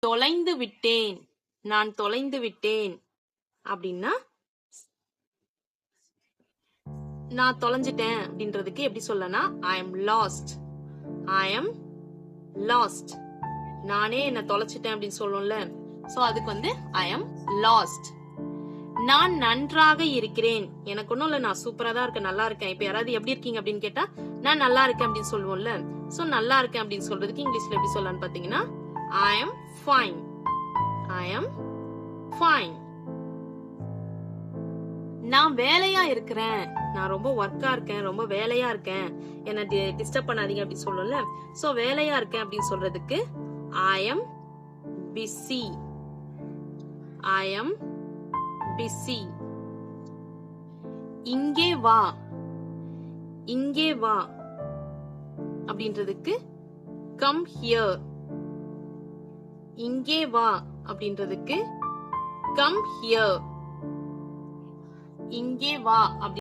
தொலைந்து விட்டேன். நான் தொலைந்து விட்டேன் அப்படின்னா நான் தொலைஞ்சிட்டேன் அப்படின்றதுக்கு எப்படி சொல்லனா I am lost. I am lost. நானே என்ன தொலைச்சிட்டேன் அப்படின்னு சொல்லும்ல. சோ அதுக்கு வந்து I am lost. நான் நன்றாக இருக்கிறேன். எனக்கு ஒண்ணும் இல்ல, நான் சூப்பரா தான் இருக்கேன், நல்லா இருக்கேன். இப்ப யாராவது எப்படி இருக்கீங்க அப்படின்னு கேட்டா நான் நல்லா இருக்கேன் அப்படின்னு சொல்லுவோம்ல. சோ நல்லா இருக்கேன் அப்படின்னு சொல்றதுக்கு இங்கிலீஷ்ல எப்படி சொல்லலாம்னு பாத்தீங்கன்னா I am fine. I am fine. நான் வேலையா இருக்கிறேன். நான் ரொம்ப ஒர்க்கா இருக்கேன், ரொம்ப வேலையா இருக்கேன், என்ன டிஸ்டர்ப் பண்ணாதீங்க அப்படின்னு சொல்லும்ல. சோ வேலையா இருக்கேன் அப்படின்னு சொல்றதுக்கு I am busy. I am busy. இங்கே வா. இங்கே வா அப்படின்றதுக்கு come here. இங்கே வா அப்படின்றதுக்கு come here. இங்கே வா அப்படி